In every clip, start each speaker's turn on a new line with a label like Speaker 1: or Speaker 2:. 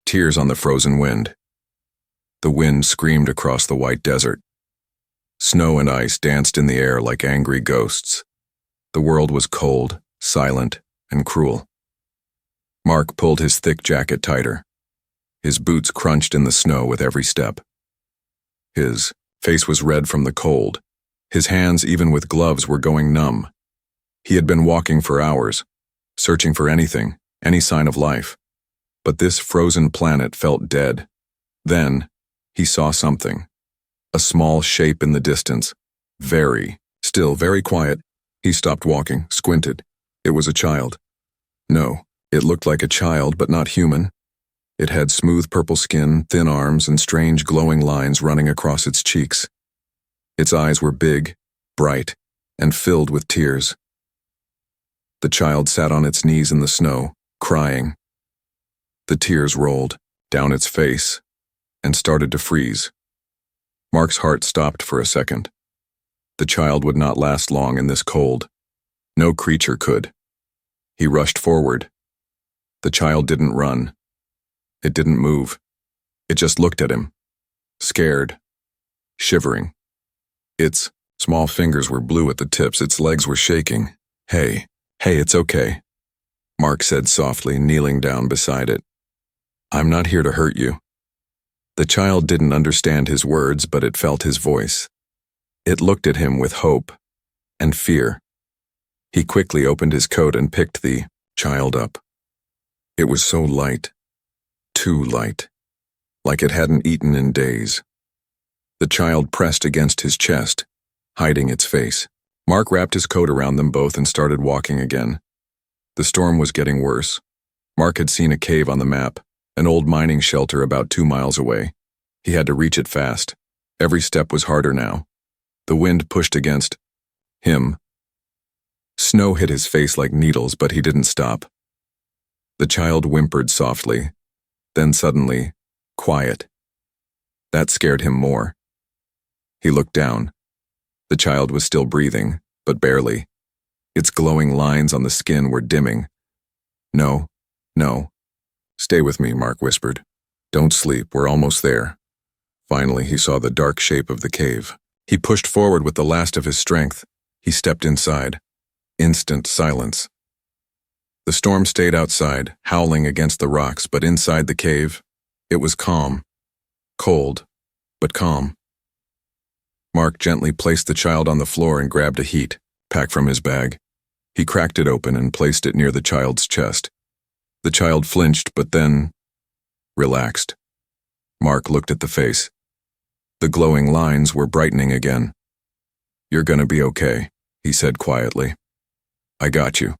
Speaker 1: tears on the frozen wind. The wind screamed across the white desert. Snow and ice danced in the air like angry ghosts. The world was cold, silent, and cruel. Mark pulled his thick jacket tighter. His boots crunched in the snow with every step. His face was red from the cold. His hands, even with gloves, were going numb. He had been walking for hours, searching for anything, any sign of life. But this frozen planet felt dead. Then, he saw something. A small shape in the distance. Still very quiet. He stopped walking, squinted. It was a child. No, it looked like a child, but not human. It had smooth purple skin, thin arms, and strange glowing lines running across its cheeks. Its eyes were big, bright, and filled with tears. The child sat on its knees in the snow, crying. The tears rolled down its face and started to freeze. Mark's heart stopped for a second. The child would not last long in this cold. No creature could. He rushed forward. The child didn't run. It didn't move. It just looked at him, scared, shivering. Its small fingers were blue at the tips, its legs were shaking. Hey, it's okay," Mark said softly, kneeling down beside it. "I'm not here to hurt you." The child didn't understand his words, but it felt his voice. It looked at him with hope and fear. He quickly opened his coat and picked the child up. It was so light, too light, like it hadn't eaten in days. The child pressed against his chest, hiding its face. Mark wrapped his coat around them both and started walking again. The storm was getting worse. Mark had seen a cave on the map, an old mining shelter about 2 miles away. He had to reach it fast. Every step was harder now. The wind pushed against him. Snow hit his face like needles, but he didn't stop. The child whimpered softly, then suddenly, quiet. That scared him more. He looked down. The child was still breathing, but barely. Its glowing lines on the skin were dimming. No. Stay with me," Mark whispered. "Don't sleep, we're almost there." Finally, he saw the dark shape of the cave. He pushed forward with the last of his strength. He stepped inside. Instant silence. The storm stayed outside, howling against the rocks, but inside the cave, it was calm. Cold, but calm. Mark gently placed the child on the floor and grabbed a heat pack from his bag. He cracked it open and placed it near the child's chest. The child flinched, but then relaxed. Mark looked at the face. The glowing lines were brightening again. "You're gonna be okay," he said quietly. "I got you."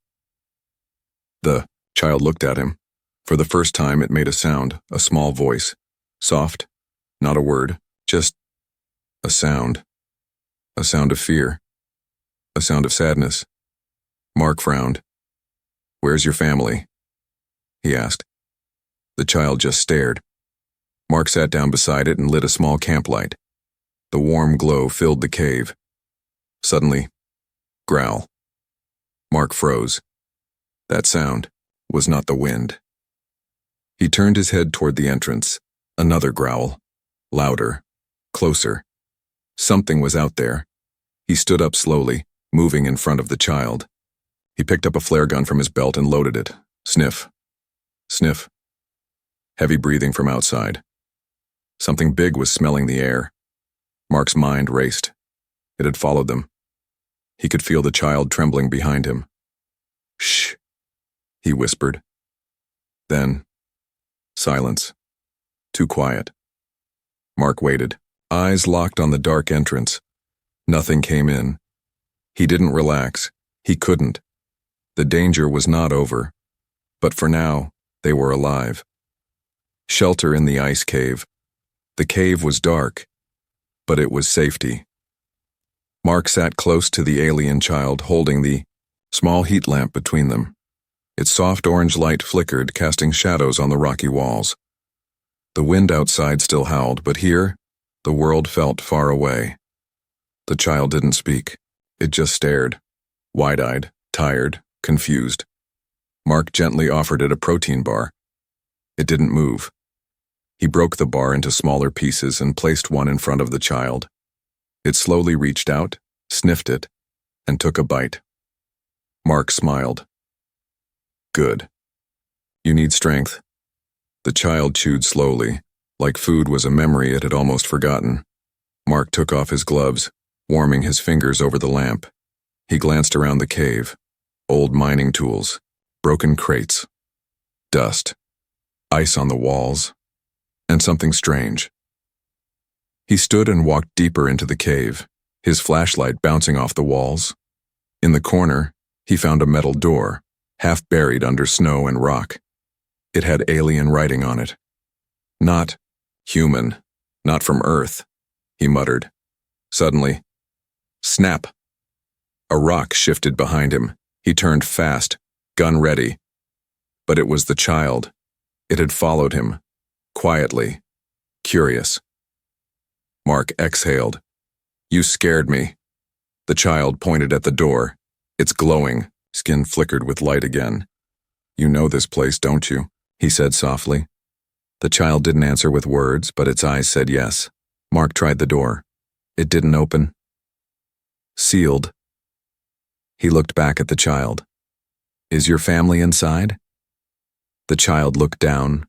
Speaker 1: The child looked at him. For the first time, it made a sound, a small voice. Soft, not a word, just a sound. A sound of fear. A sound of sadness. Mark frowned. "Where's your family?" he asked. The child just stared. Mark sat down beside it and lit a small camp light. The warm glow filled the cave. Suddenly, growl. Mark froze. That sound was not the wind. He turned his head toward the entrance. Another growl. Louder. Closer. Something was out there. He stood up slowly, moving in front of the child. He picked up a flare gun from his belt and loaded it. Sniff. Sniff. Heavy breathing from outside. Something big was smelling the air. Mark's mind raced. It had followed them. He could feel the child trembling behind him. "Shh," he whispered. Then, silence. Too quiet. Mark waited, eyes locked on the dark entrance. Nothing came in. He didn't relax. He couldn't. The danger was not over. But for now, they were alive. Shelter in the ice cave. The cave was dark, but it was safety. Mark sat close to the alien child, holding the small heat lamp between them. Its soft orange light flickered, casting shadows on the rocky walls. The wind outside still howled, but here, the world felt far away. The child didn't speak. It just stared, wide-eyed, tired, confused. Mark gently offered it a protein bar. It didn't move. He broke the bar into smaller pieces and placed one in front of the child. It slowly reached out, sniffed it, and took a bite. Mark smiled. Good. You need strength. The child chewed slowly, like food was a memory it had almost forgotten. Mark took off his gloves, warming his fingers over the lamp. He glanced around the cave. Old mining tools, broken crates, dust, ice on the walls, and something strange. He stood and walked deeper into the cave, his flashlight bouncing off the walls. In the corner, he found a metal door, half buried under snow and rock. It had alien writing on it. Not human, not from Earth, he muttered. Suddenly, snap! A rock shifted behind him. He turned fast, gun ready. But it was the child. It had followed him, quietly, curious. Mark exhaled. You scared me. The child pointed at the door. It's glowing, skin flickered with light again. You know this place, don't you? He said softly. The child didn't answer with words, but its eyes said yes. Mark tried the door. It didn't open. Sealed. He looked back at the child. Is your family inside? The child looked down,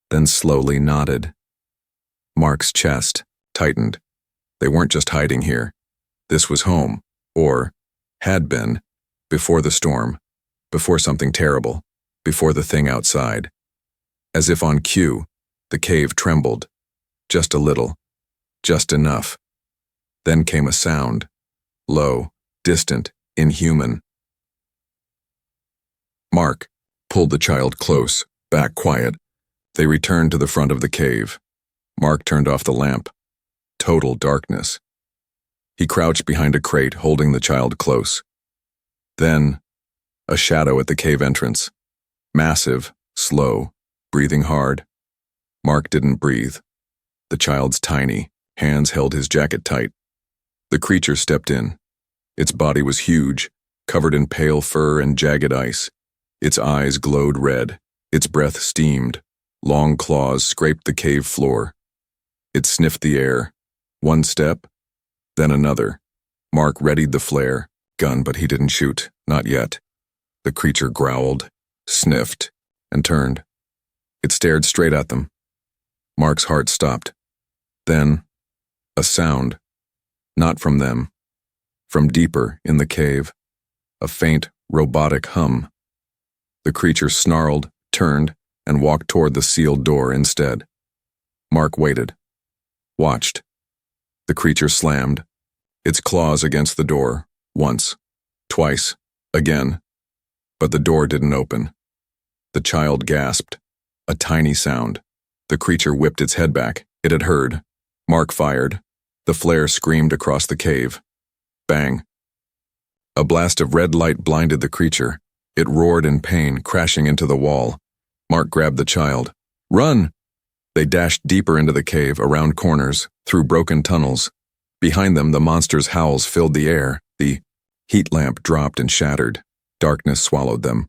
Speaker 1: then slowly nodded. Mark's chest tightened. They weren't just hiding here. This was home, or had been, before the storm, before something terrible, before the thing outside. As if on cue, the cave trembled. Just a little. Just enough. Then came a sound. Low, distant, inhuman. Mark pulled the child close, back quiet. They returned to the front of the cave. Mark turned off the lamp. Total darkness. He crouched behind a crate, holding the child close. Then, a shadow at the cave entrance. Massive, slow, breathing hard. Mark didn't breathe. The child's tiny, hands held his jacket tight. The creature stepped in. Its body was huge, covered in pale fur and jagged ice. Its eyes glowed red. Its breath steamed. Long claws scraped the cave floor. It sniffed the air. One step, then another. Mark readied the flare, gun, but he didn't shoot, not yet. The creature growled, sniffed, and turned. It stared straight at them. Mark's heart stopped. Then, a sound. Not from them. From deeper in the cave. A faint, robotic hum. The creature snarled, turned, and walked toward the sealed door instead. Mark waited. Watched. The creature slammed. Its claws against the door. Once. Twice. Again. But the door didn't open. The child gasped. A tiny sound. The creature whipped its head back. It had heard. Mark fired. The flare screamed across the cave. Bang. A blast of red light blinded the creature. It roared in pain, crashing into the wall. Mark grabbed the child. Run! They dashed deeper into the cave, around corners, through broken tunnels. Behind them, the monster's howls filled the air. The heat lamp dropped and shattered. Darkness swallowed them.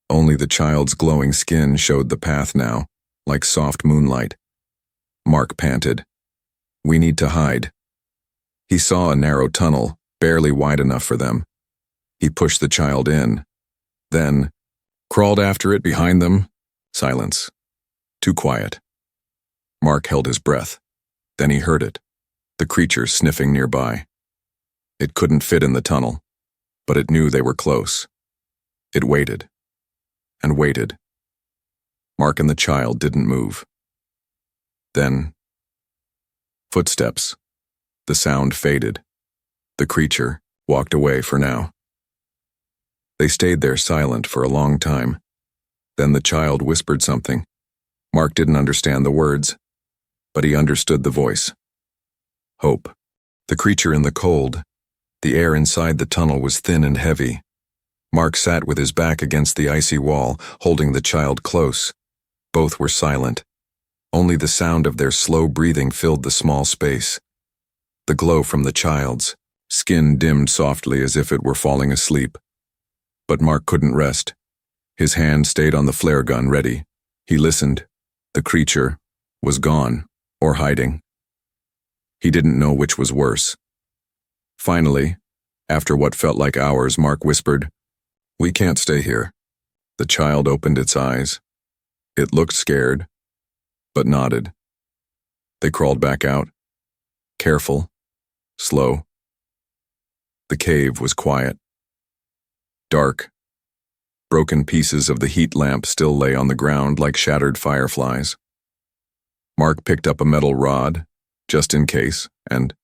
Speaker 1: Only the child's glowing skin showed the path now, like soft moonlight. Mark panted. We need to hide. He saw a narrow tunnel, barely wide enough for them. He pushed the child in. Then, crawled after it behind them. Silence. Too quiet. Mark held his breath. Then he heard it. The creature sniffing nearby. It couldn't fit in the tunnel, but it knew they were close. It waited. And waited. Mark and the child didn't move. Then, footsteps. The sound faded. The creature walked away for now. They stayed there silent for a long time. Then the child whispered something. Mark didn't understand the words, but he understood the voice. Hope. The creature in the cold. The air inside the tunnel was thin and heavy. Mark sat with his back against the icy wall, holding the child close. Both were silent. Only the sound of their slow breathing filled the small space. The glow from the child's skin dimmed softly as if it were falling asleep. But Mark couldn't rest. His hand stayed on the flare gun, ready. He listened. The creature, was gone, or hiding. He didn't know which was worse. Finally, after what felt like hours, Mark whispered, "We can't stay here." The child opened its eyes. It looked scared, but nodded. They crawled back out, careful, slow. The cave was quiet. Dark. Broken pieces of the heat lamp still lay on the ground like shattered fireflies. Mark picked up a metal rod, just in case, and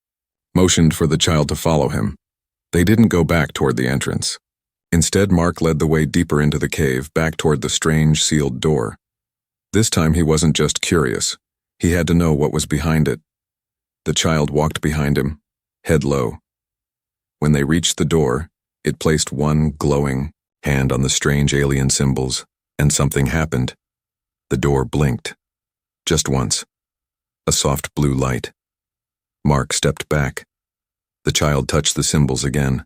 Speaker 1: motioned for the child to follow him. They didn't go back toward the entrance. Instead, Mark led the way deeper into the cave, back toward the strange sealed door. This time he wasn't just curious. He had to know what was behind it. The child walked behind him, head low. When they reached the door, it placed one glowing hand on the strange alien symbols, and something happened. The door blinked. Just once. A soft blue light. Mark stepped back. The child touched the symbols again.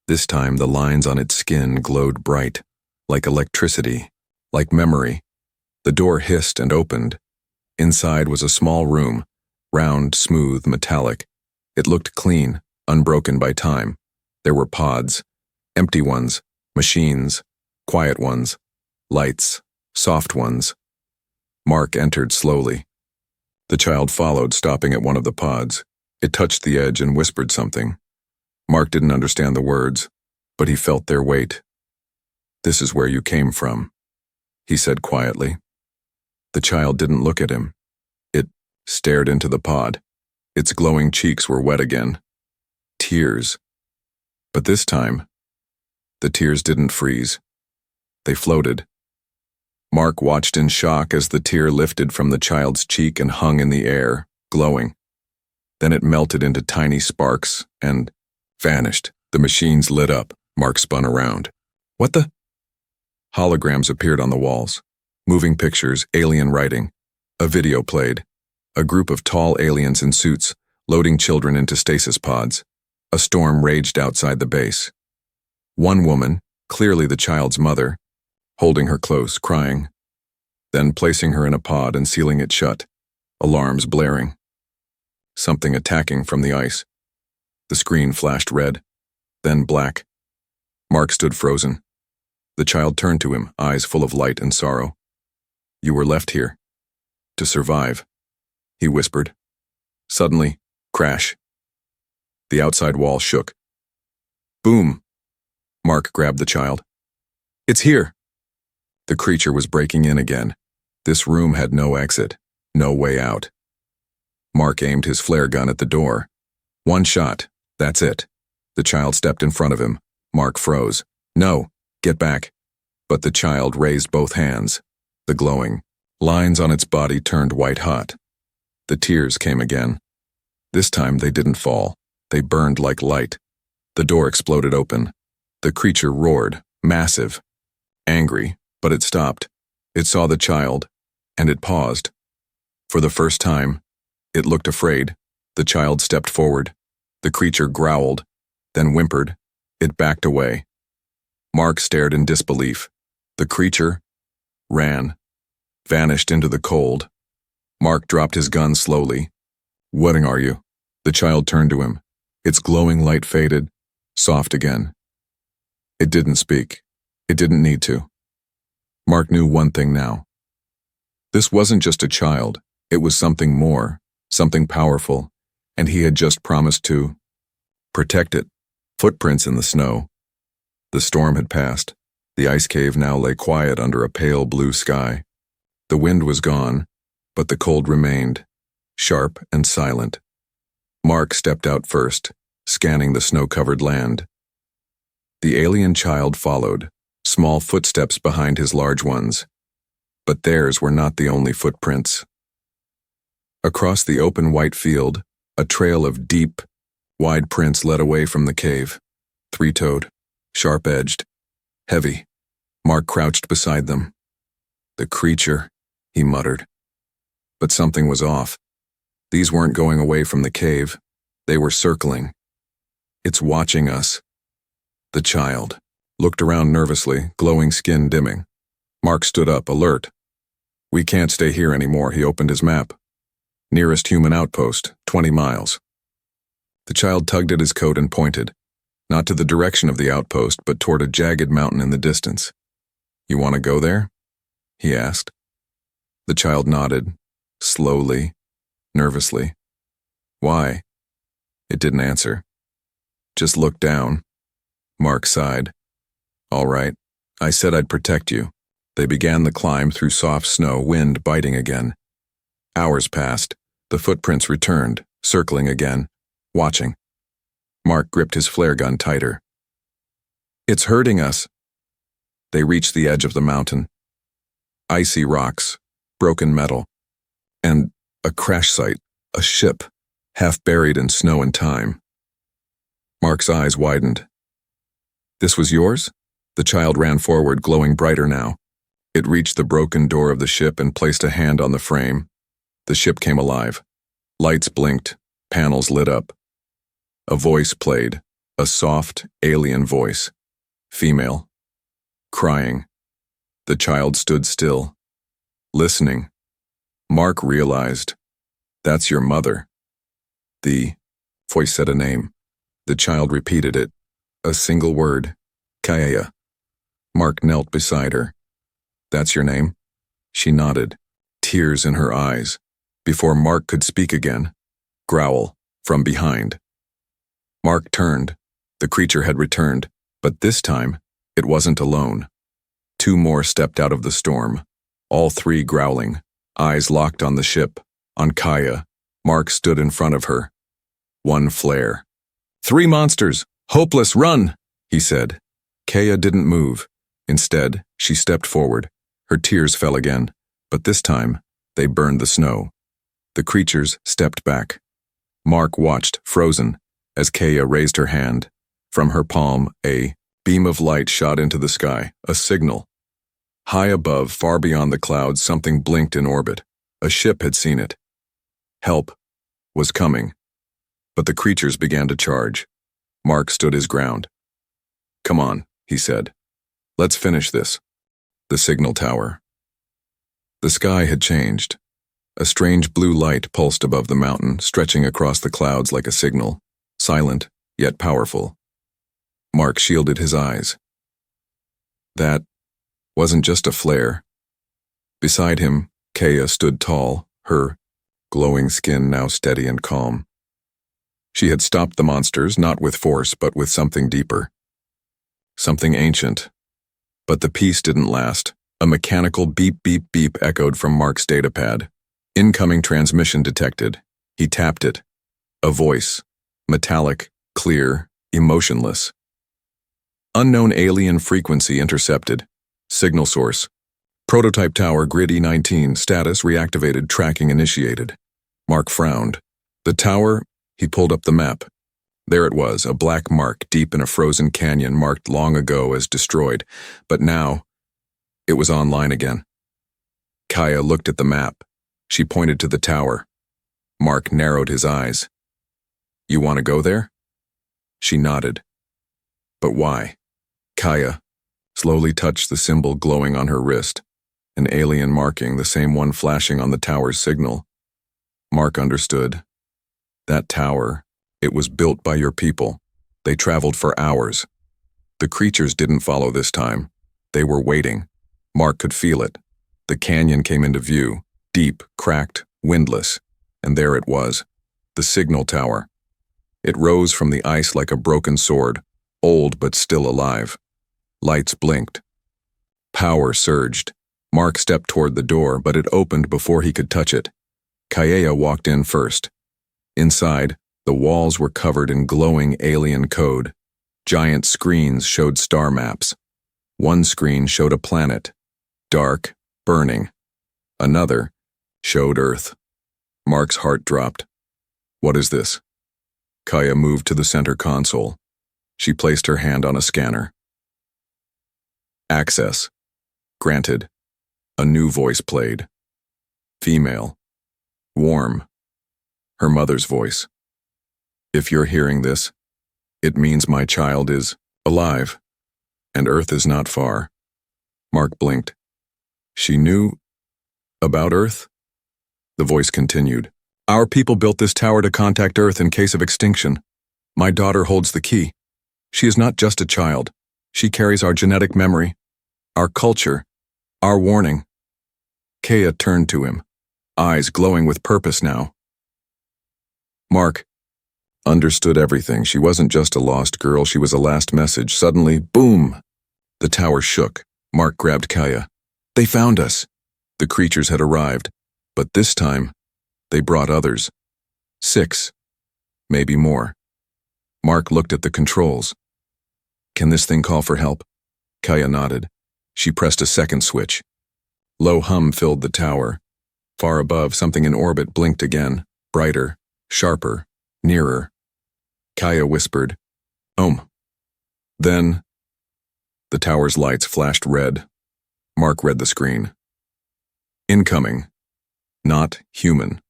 Speaker 1: This time the lines on its skin glowed bright, like electricity, like memory. The door hissed and opened. Inside was a small room, round, smooth, metallic. It looked clean, unbroken by time. There were pods, empty ones, machines, quiet ones, lights, soft ones. Mark entered slowly. The child followed, stopping at one of the pods. It touched the edge and whispered something. Mark didn't understand the words, but he felt their weight. "This is where you came from," he said quietly. The child didn't look at him. It stared into the pod. Its glowing cheeks were wet again. Tears. But this time, the tears didn't freeze. They floated. Mark watched in shock as the tear lifted from the child's cheek and hung in the air, glowing. Then it melted into tiny sparks and vanished. The machines lit up. Mark spun around. "What the?" Holograms appeared on the walls. Moving pictures, alien writing. A video played. A group of tall aliens in suits, loading children into stasis pods. A storm raged outside the base. One woman, clearly the child's mother, holding her close, crying. Then placing her in a pod and sealing it shut. Alarms blaring. Something attacking from the ice. The screen flashed red, then black. Mark stood frozen. The child turned to him, eyes full of light and sorrow. "You were left here. To survive," he whispered. Suddenly, crash. The outside wall shook. Boom! Mark grabbed the child. "It's here!" The creature was breaking in again. This room had no exit, no way out. Mark aimed his flare gun at the door. One shot, that's it. The child stepped in front of him. Mark froze. "No, get back." But the child raised both hands. The glowing lines on its body turned white hot. The tears came again. This time they didn't fall. They burned like light. The door exploded open. The creature roared, massive, angry, but it stopped. It saw the child, and it paused. For the first time, it looked afraid. The child stepped forward. The creature growled, then whimpered. It backed away. Mark stared in disbelief. The creature ran, vanished into the cold. Mark dropped his gun slowly. "What are you?" The child turned to him. Its glowing light faded, soft again. It didn't speak. It didn't need to. Mark knew one thing now. This wasn't just a child. It was something more, something powerful, and he had just promised to protect it. Footprints in the snow. The storm had passed. The ice cave now lay quiet under a pale blue sky. The wind was gone, but the cold remained, sharp and silent. Mark stepped out first, scanning the snow-covered land. The alien child followed, small footsteps behind his large ones. But theirs were not the only footprints. Across the open white field, a trail of deep, wide prints led away from the cave. Three-toed, sharp-edged, heavy. Mark crouched beside them. "The creature," he muttered. But something was off. These weren't going away from the cave. They were circling. "It's watching us." The child looked around nervously, glowing skin dimming. Mark stood up, alert. We can't stay here anymore, he opened his map. Nearest human outpost, 20 miles. The child tugged at his coat and pointed, not to the direction of the outpost, but toward a jagged mountain in the distance. You want to go there? He asked. The child nodded, slowly, nervously. Why? It didn't answer. Just looked down. Mark sighed. All right, I said I'd protect you. They began the climb through soft snow, wind biting again. Hours passed. The footprints returned, circling again, watching. Mark gripped his flare gun tighter. It's hurting us. They reached the edge of the mountain. Icy rocks, broken metal, and a crash site, a ship, half buried in snow and time. Mark's eyes widened. This was yours? The child ran forward, glowing brighter now. It reached the broken door of the ship and placed a hand on the frame. The ship came alive. Lights blinked, panels lit up. A voice played, a soft, alien voice. Female. Crying. The child stood still, listening. Mark realized, that's your mother. The voice said a name. The child repeated it, a single word, Kaya. Mark knelt beside her. That's your name? She nodded, tears in her eyes. Before Mark could speak again, growl from behind. Mark turned. The creature had returned, but this time, it wasn't alone. Two more stepped out of the storm, all three growling, eyes locked on the ship, on Kaya. Mark stood in front of her. One flare. 3 monsters! Hopeless, run! He said. Kaya didn't move. Instead, she stepped forward. Her tears fell again, but this time, they burned the snow. The creatures stepped back. Mark watched, frozen, as Kaya raised her hand. From her palm, a beam of light shot into the sky, a signal. High above, far beyond the clouds, something blinked in orbit. A ship had seen it. Help was coming. But the creatures began to charge. Mark stood his ground. Come on, he said. Let's finish this. The signal tower. The sky had changed. A strange blue light pulsed above the mountain, stretching across the clouds like a signal, silent yet powerful. Mark shielded his eyes. That wasn't just a flare. Beside him, Kaya stood tall, her glowing skin now steady and calm. She had stopped the monsters, not with force, but with something deeper. Something ancient. But the peace didn't last. A mechanical beep, beep, beep echoed from Mark's datapad. Incoming transmission detected. He tapped it. A voice. Metallic, clear, emotionless. Unknown alien frequency intercepted. Signal source. Prototype tower grid E19, status reactivated, tracking initiated. Mark frowned. The tower, he pulled up the map. There it was, a black mark deep in a frozen canyon marked long ago as destroyed, but now it was online again. Kaya looked at the map. She pointed to the tower. Mark narrowed his eyes. You want to go there? She nodded. But why? Kaya slowly touched the symbol glowing on her wrist, an alien marking, the same one flashing on the tower's signal. Mark understood. That tower, it was built by your people. They traveled for hours. The creatures didn't follow this time. They were waiting. Mark could feel it. The canyon came into view, deep, cracked, windless, and there it was, the signal tower. It rose from the ice like a broken sword, old but still alive. Lights blinked. Power surged. Mark stepped toward the door, but it opened before he could touch it. Kaya walked in first. Inside, the walls were covered in glowing alien code. Giant screens showed star maps. One screen showed a planet, dark, burning. Another showed Earth. Mark's heart dropped. What is this? Kaya moved to the center console. She placed her hand on a scanner. Access. Granted. A new voice played. Female. Warm. Her mother's voice. If you're hearing this, it means my child is alive, and Earth is not far. Mark blinked. She knew About Earth? The voice continued. Our people built this tower to contact Earth in case of extinction. My daughter holds the key. She is not just a child. She carries our genetic memory, our culture, our warning. Kaya turned to him, eyes glowing with purpose now. Mark understood everything. She wasn't just a lost girl, she was a last message. Suddenly, boom! The tower shook. Mark grabbed Kaya. They found us. The creatures had arrived, but this time, they brought others. 6, maybe more. Mark looked at the controls. Can this thing call for help? Kaya nodded. She pressed a second switch. Low hum filled the tower. Far above, something in orbit blinked again, brighter, sharper, nearer. Kaya whispered, Then, the tower's lights flashed red. Mark read the screen. Incoming. Not human.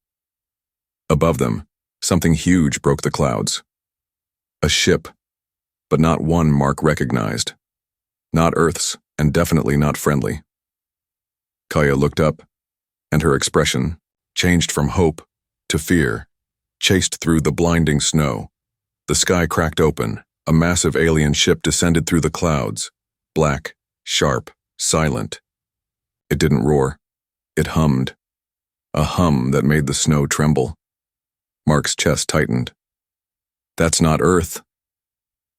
Speaker 1: Above them, something huge broke the clouds. A ship, but not one Mark recognized. Not Earth's, and definitely not friendly. Kaya looked up, and her expression changed from hope to fear, chased through the blinding snow. The sky cracked open. A massive alien ship descended through the clouds, black, sharp, silent. It didn't roar. It hummed. A hum that made the snow tremble. Mark's chest tightened. That's not Earth.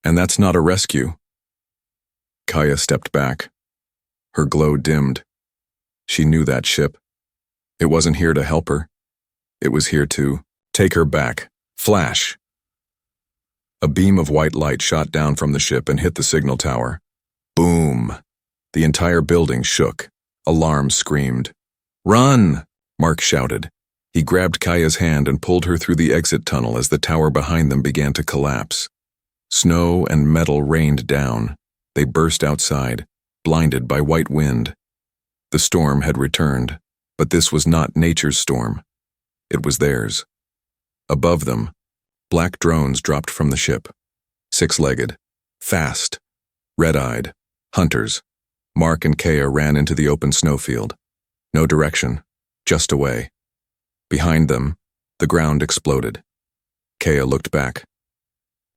Speaker 1: And that's not a rescue. Kaya stepped back. Her glow dimmed. She knew that ship. It wasn't here to help her. It was here to take her back. Flash! A beam of white light shot down from the ship and hit the signal tower. Boom! The entire building shook. Alarms screamed. Run! Mark shouted. He grabbed Kaya's hand and pulled her through the exit tunnel as the tower behind them began to collapse. Snow and metal rained down. They burst outside, blinded by white wind. The storm had returned, but this was not nature's storm. It was theirs. Above them, black drones dropped from the ship. 6-legged, fast, red-eyed, hunters. Mark and Kaya ran into the open snowfield. No direction, just away. Behind them, the ground exploded. Kaya looked back.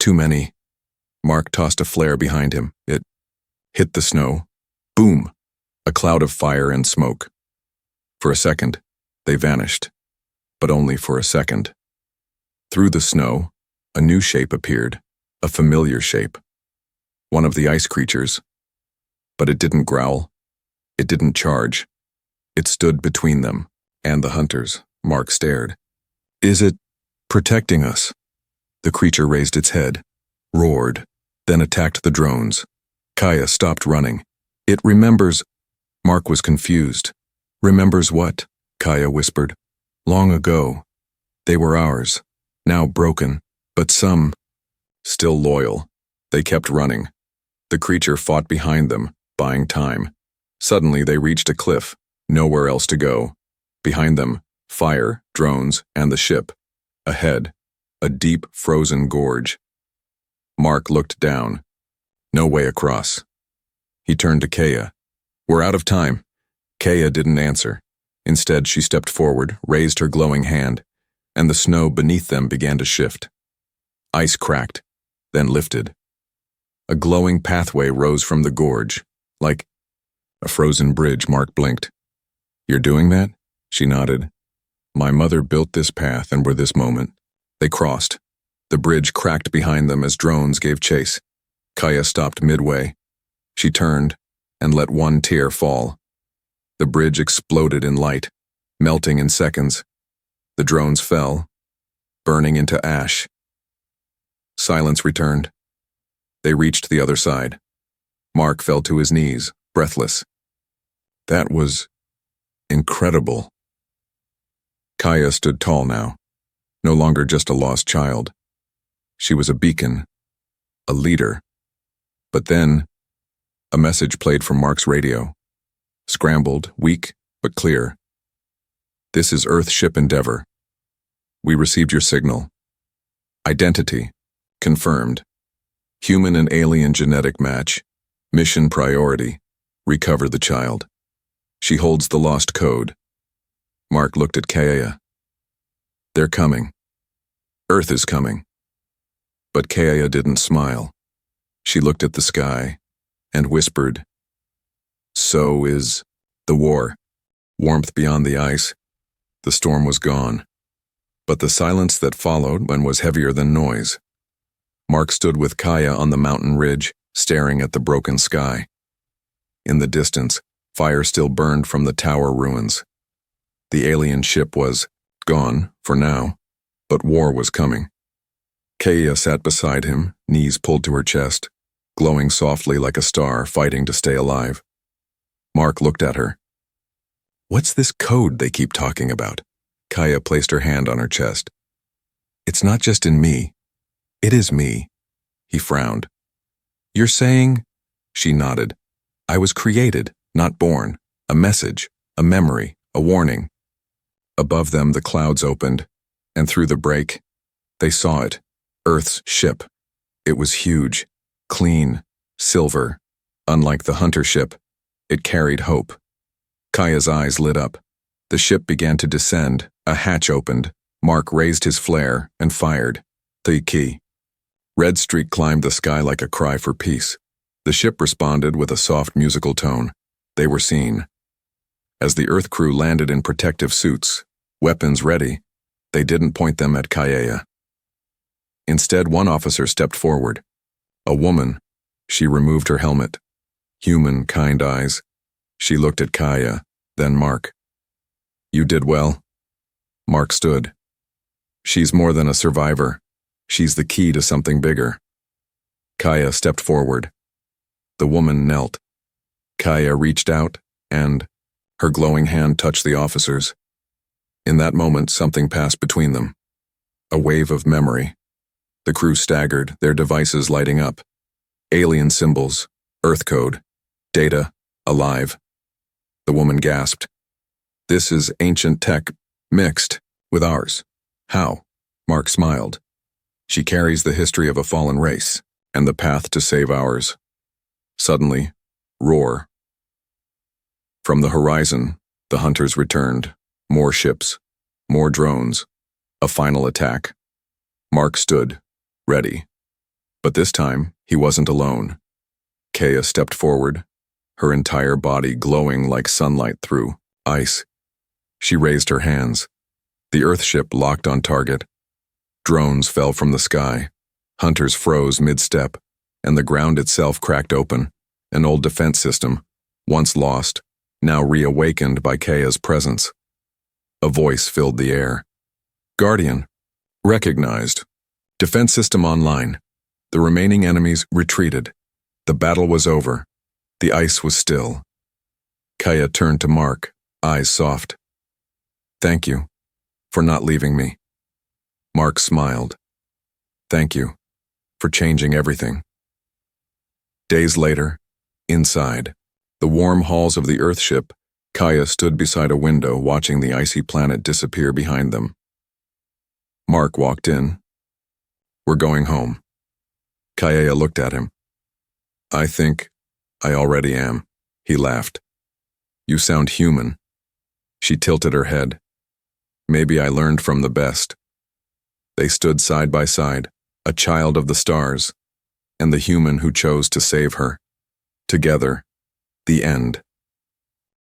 Speaker 1: Too many. Mark tossed a flare behind him. It hit the snow. Boom! A cloud of fire and smoke. For a second, they vanished. But only for a second. Through the snow, a new shape appeared. A familiar shape. One of the ice creatures. But it didn't growl. It didn't charge. It stood between them and the hunters. Mark stared. Is it protecting us? The creature raised its head, roared, then attacked the drones. Kaya stopped running. It remembers. Mark was confused. Remembers what? Kaya whispered. Long ago. They were ours. Now broken, but some still loyal. They kept running. The creature fought behind them, buying time. Suddenly they reached a cliff, nowhere else to go. Behind them, fire, drones, and the ship. Ahead, a deep, frozen gorge. Mark looked down. No way across. He turned to Kaya. We're out of time. Kaya didn't answer. Instead, she stepped forward, raised her glowing hand, and the snow beneath them began to shift. Ice cracked, then lifted. A glowing pathway rose from the gorge, like a frozen bridge. Mark blinked. You're doing that? She nodded. My mother built this path and were this moment. They crossed. The bridge cracked behind them as drones gave chase. Kaya stopped midway. She turned and let one tear fall. The bridge exploded in light, melting in seconds. The drones fell, burning into ash. Silence returned. They reached the other side. Mark fell to his knees, breathless. That was incredible. Kaya stood tall now, no longer just a lost child. She was a beacon, a leader. But then, a message played from Mark's radio. Scrambled, weak, but clear. This is Earth Ship Endeavor. We received your signal. Identity, confirmed. Human and alien genetic match. Mission priority, recover the child. She holds the lost code. Mark looked at Kaya. They're coming. Earth is coming. But Kaya didn't smile. She looked at the sky and whispered, "So is the war." Warmth beyond the ice. The storm was gone. But the silence that followed was heavier than noise. Mark stood with Kaya on the mountain ridge, staring at the broken sky. In the distance, fire still burned from the tower ruins. The alien ship was gone, for now, but war was coming. Kaya sat beside him, knees pulled to her chest, glowing softly like a star fighting to stay alive. Mark looked at her. "What's this code they keep talking about?" Kaya placed her hand on her chest. "It's not just in me. It is me." He frowned. "You're saying?" She nodded. "I was created, not born. A message, a memory, a warning." Above them the clouds opened, and through the break, they saw it. Earth's ship. It was huge, clean, silver. Unlike the hunter ship, it carried hope. Kaya's eyes lit up. The ship began to descend. A hatch opened. Mark raised his flare and fired. The key. Red streak climbed the sky like a cry for peace. The ship responded with a soft musical tone. They were seen. As the Earth crew landed in protective suits, weapons ready, they didn't point them at Kaya. Instead, one officer stepped forward. A woman. She removed her helmet. Human, kind eyes. She looked at Kaya, then Mark. "You did well." Mark stood. "She's more than a survivor. She's the key to something bigger." Kaya stepped forward. The woman knelt. Kaya reached out, and her glowing hand touched the officer's. In that moment, something passed between them. A wave of memory. The crew staggered, their devices lighting up. Alien symbols, Earth code, data, alive. The woman gasped. "This is ancient tech, mixed with ours." "How?" Mark smiled. "She carries the history of a fallen race, and the path to save ours." Suddenly, roar. From the horizon, the hunters returned. More ships, more drones, a final attack. Mark stood, ready. But this time, he wasn't alone. Kaya stepped forward, her entire body glowing like sunlight through ice. She raised her hands. The Earth ship locked on target. Drones fell from the sky. Hunters froze mid-step, and the ground itself cracked open. An old defense system, once lost, now reawakened by Kaya's presence. A voice filled the air. "Guardian. Recognized. Defense system online." The remaining enemies retreated. The battle was over. The ice was still. Kaya turned to Mark, eyes soft. "Thank you for not leaving me." Mark smiled. "Thank you for changing everything." Days later, inside, the warm halls of the Earth ship, Kaya stood beside a window watching the icy planet disappear behind them. Mark walked in. "We're going home." Kaya looked at him. "I think I already am." He laughed. "You sound human." She tilted her head. "Maybe I learned from the best." They stood side by side, a child of the stars, and the human who chose to save her. Together, the end.